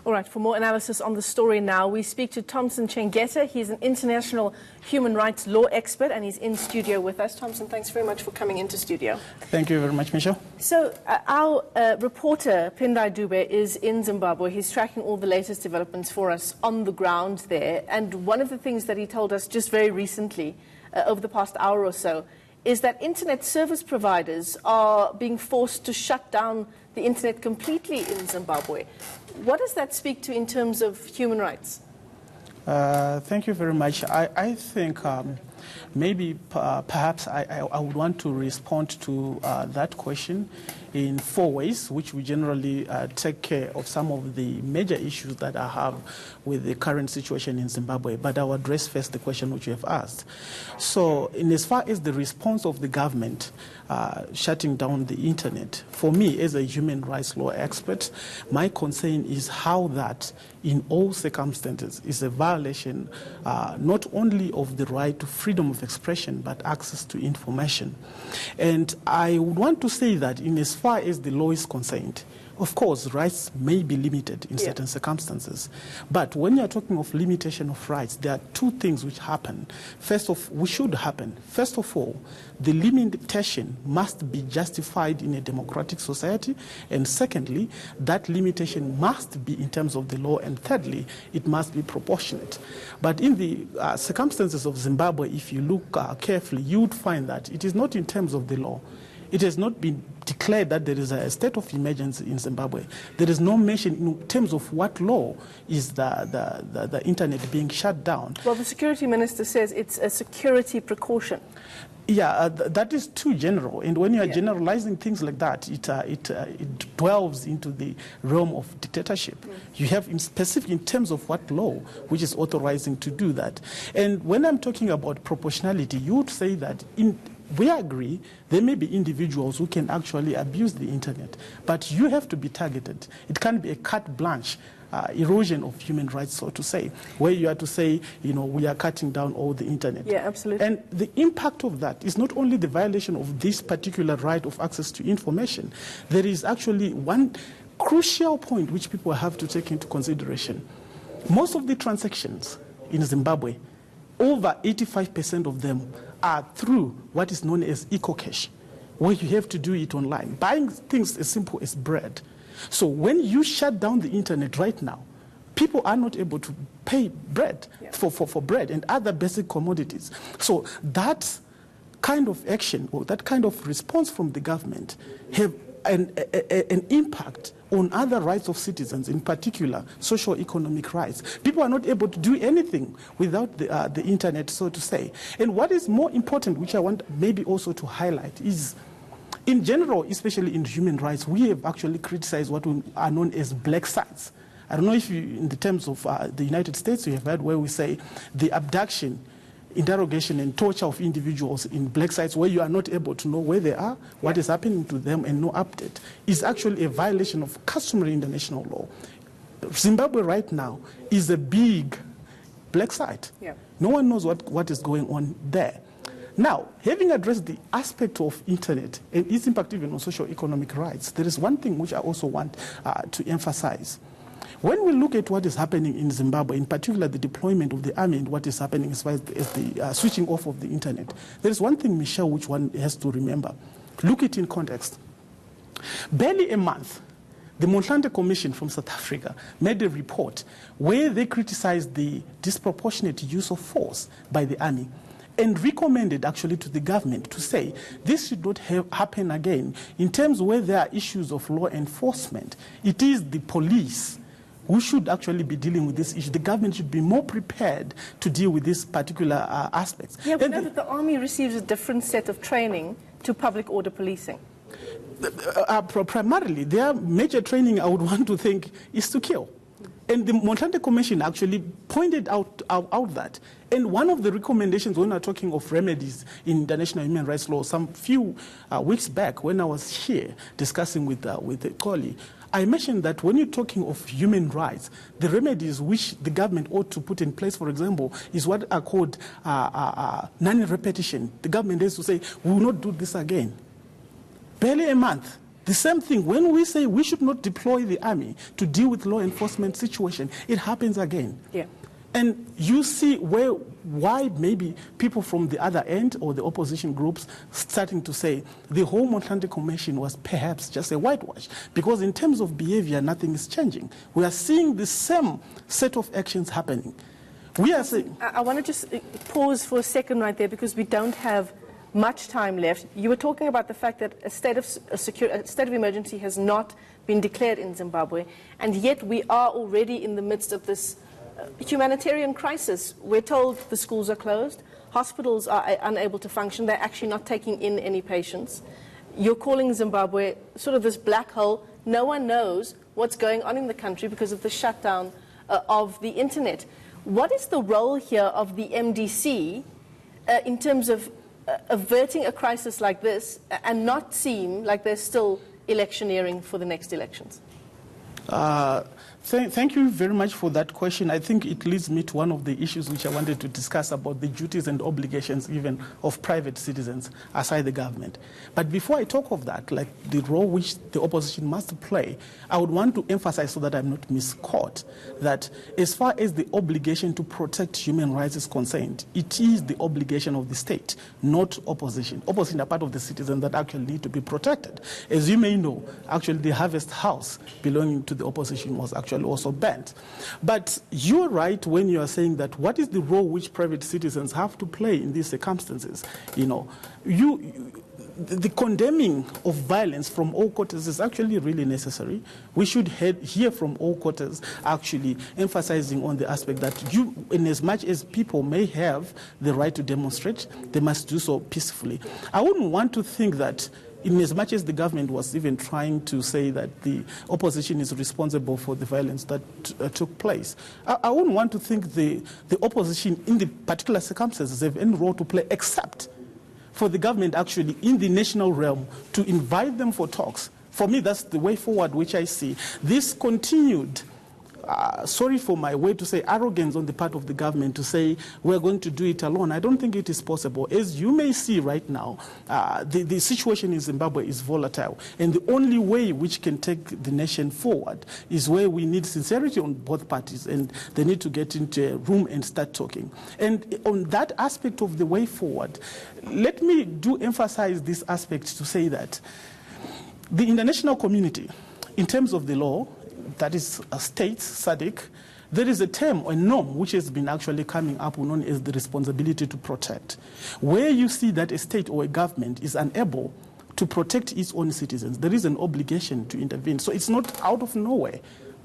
All right, for more analysis on the story now, we speak to Thompson Chengeta. He's an international human rights law expert, and he's in studio with us. Thompson, thanks very much for coming into studio. Thank you very much, Michelle. So our reporter, Pindai Dube, is in Zimbabwe. He's tracking all the latest developments for us on the ground there. And one of the things that he told us just very recently, over the past hour or so, is that internet service providers are being forced to shut down the internet completely in Zimbabwe. What does that speak to in terms of human rights? Thank you very much. I think maybe perhaps I would want to respond to that question in 4 ways, which we generally take care of some of the major issues that I have with the current situation in Zimbabwe. But I'll address first the question which you have asked. So in as far as the response of the government shutting down the internet, for me as a human rights law expert, my concern is how that in all circumstances is a violation not only of the right to freedom of expression but access to information. And I would want to say that in as far as the law is concerned, of course, rights may be limited in certain circumstances. But when you're talking of limitation of rights, there are 2 things which happen. First of all, the limitation must be justified in a democratic society. And secondly, that limitation must be in terms of the law. And thirdly, it must be proportionate. But in the circumstances of Zimbabwe, if you look carefully, you would find that it is not in terms of the law. It has not been declared that there is a state of emergency in Zimbabwe. There is no mention in terms of what law is the internet being shut down. Well, the security minister says it's a security precaution. Yeah, that is too general. And when you are generalizing things like that, it delves into the realm of dictatorship. You have in specific in terms of what law which is authorizing to do that. And when I'm talking about proportionality, you would say that we agree there may be individuals who can actually abuse the internet, but you have to be targeted. It can't be a carte blanche erosion of human rights, so to say, where you have to say, we are cutting down all the internet. Yeah, absolutely. And the impact of that is not only the violation of this particular right of access to information. There is actually one crucial point which people have to take into consideration. Most of the transactions in Zimbabwe, over 85% of them are through what is known as eco-cash, where you have to do it online, buying things as simple as bread. So when you shut down the internet right now, people are not able to pay bread for bread and other basic commodities. So that kind of action or that kind of response from the government have an impact on other rights of citizens, in particular socio-economic rights. People are not able to do anything without the internet, so to say. And what is more important, which I want maybe also to highlight, is in general, especially in human rights, we have actually criticized what are known as black sites. I don't know if you, in the terms of the United States, you have heard where we say the abduction, interrogation and torture of individuals in black sites where you are not able to know where they are, what is happening to them, and no update, is actually a violation of customary international law. Zimbabwe right now is a big black site. No one knows what is going on there. Now, having addressed the aspect of internet and its impact even on socio-economic rights, there is one thing which I also want to emphasize. When we look at what is happening in Zimbabwe, in particular the deployment of the army and what is happening as far as the switching off of the internet, there is one thing, Michelle, which one has to remember. Look it in context. Barely a month, the Motlanthe Commission from South Africa made a report where they criticized the disproportionate use of force by the army and recommended actually to the government to say this should not happen again. In terms where there are issues of law enforcement, it is the police who should actually be dealing with this issue. The government should be more prepared to deal with these particular aspects. Yeah, we know that the army receives a different set of training to public order policing. Primarily, their major training, I would want to think, is to kill. And the Motlanthe Commission actually pointed out that. And one of the recommendations when we're talking of remedies in international human rights law, some few weeks back when I was here discussing with a colleague, I mentioned that when you're talking of human rights, the remedies which the government ought to put in place, for example, is what are called non-repetition. The government has to say, we will not do this again. Barely a month. The same thing, when we say we should not deploy the army to deal with law enforcement situation, it happens again. Yeah. And you see why maybe people from the other end or the opposition groups starting to say the Home Atlantic Commission was perhaps just a whitewash, because in terms of behavior, nothing is changing. We are seeing the same set of actions happening. We are saying... I want to just pause for a second right there, because we don't have much time left. You were talking about the fact that a state of emergency has not been declared in Zimbabwe, and yet we are already in the midst of this humanitarian crisis. We're told the schools are closed, hospitals are unable to function, they're actually not taking in any patients. You're calling Zimbabwe sort of this black hole. No one knows what's going on in the country because of the shutdown of the internet. What is the role here of the MDC in terms of averting a crisis like this and not seem like they're still electioneering for the next elections? Thank you very much for that question. I think it leads me to one of the issues which I wanted to discuss about the duties and obligations even of private citizens aside the government. But before I talk of that, like the role which the opposition must play, I would want to emphasize, so that I'm not misquoted, that as far as the obligation to protect human rights is concerned, it is the obligation of the state, not opposition. Opposition are part of the citizens that actually need to be protected. As you may know, actually the Harvest House belonging to the opposition was actually also banned. But you're right when you are saying that what is the role which private citizens have to play in these circumstances? You know, the condemning of violence from all quarters is actually really necessary. We should hear from all quarters actually emphasizing on the aspect that in as much as people may have the right to demonstrate, they must do so peacefully. I wouldn't want to think that in as much as the government was even trying to say that the opposition is responsible for the violence that took place, I wouldn't want to think the opposition in the particular circumstances have any role to play except for the government actually in the national realm to invite them for talks. For me, that's the way forward which I see. This continued sorry for my way to say, arrogance on the part of the government to say we're going to do it alone. I don't think it is possible. As you may see right now, the situation in Zimbabwe is volatile, and the only way which can take the nation forward is where we need sincerity on both parties, and they need to get into a room and start talking. And on that aspect of the way forward, let me emphasize this aspect to say that the international community, in terms of the law, that is a state, SADC, there is a term or norm which has been actually coming up known as the responsibility to protect. Where you see that a state or a government is unable to protect its own citizens, there is an obligation to intervene. So it's not out of nowhere.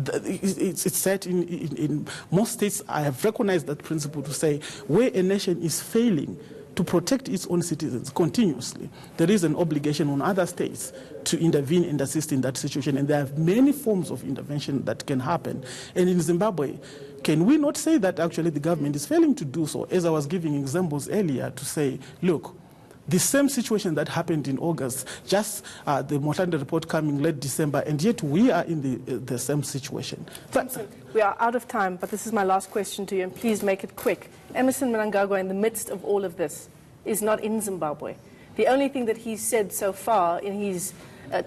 It's set in most states. I have recognized that principle to say where a nation is failing to protect its own citizens continuously, there is an obligation on other states to intervene and assist in that situation. And there are many forms of intervention that can happen. And in Zimbabwe, can we not say that actually the government is failing to do so? As I was giving examples earlier to say, look, the same situation that happened in August, just the Motlanthe report coming late December, and yet we are in the same situation. Thompson, we are out of time, but this is my last question to you, and please make it quick. Emerson Mnangagwa, in the midst of all of this, is not in Zimbabwe. The only thing that he's said so far in his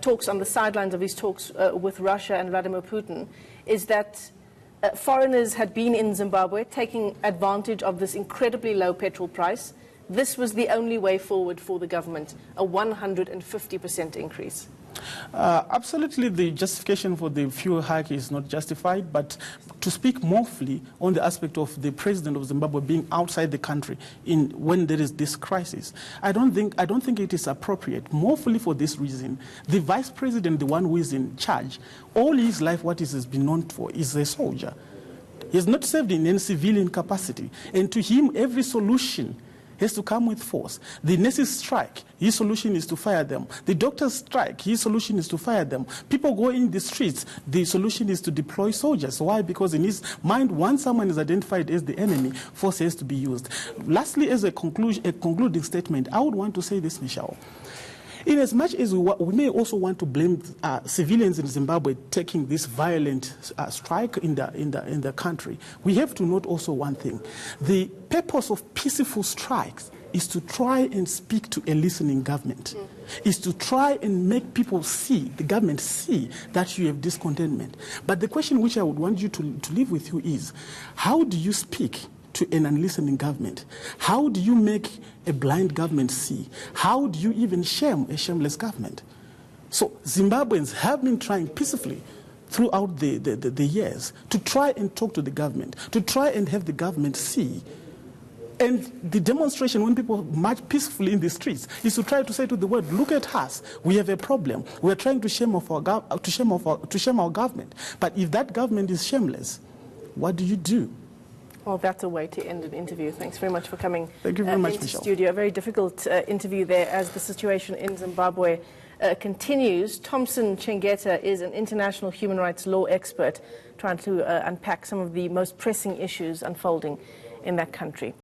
talks, on the sidelines of his talks with Russia and Vladimir Putin, is that foreigners had been in Zimbabwe taking advantage of this incredibly low petrol price. This was the only way forward for the government, a 150% increase. Absolutely, the justification for the fuel hike is not justified, but to speak more fully on the aspect of the president of Zimbabwe being outside the country when there is this crisis, I don't think it is appropriate. More fully for this reason, the vice president, the one who is in charge, all his life what he has been known for is a soldier. He has not served in any civilian capacity, and to him every solution has to come with force. The nurses strike, his solution is to fire them. The doctors strike, his solution is to fire them. People go in the streets, the solution is to deploy soldiers. Why? Because in his mind, once someone is identified as the enemy, force has to be used. Lastly, as a concluding statement, I would want to say this, Michelle. In as much as we may also want to blame civilians in Zimbabwe taking this violent strike in the country, we have to note also one thing. The purpose of peaceful strikes is to try and speak to a listening government, is to try and make people see, the government see, that you have discontentment. But the question which I would want you to leave with you is, how do you speak to an unlistening government? How do you make a blind government see? How do you even shame a shameless government? So Zimbabweans have been trying peacefully throughout the years to try and talk to the government, to try and have the government see. And the demonstration, when people march peacefully in the streets, is to try to say to the world, look at us, we have a problem. We are trying to shame our government. But if that government is shameless, what do you do? Well, that's a way to end an interview. Thanks very much for coming. Thank you very much, into Michelle. Studio. A very difficult interview there as the situation in Zimbabwe continues. Thompson Chengeta is an international human rights law expert trying to unpack some of the most pressing issues unfolding in that country.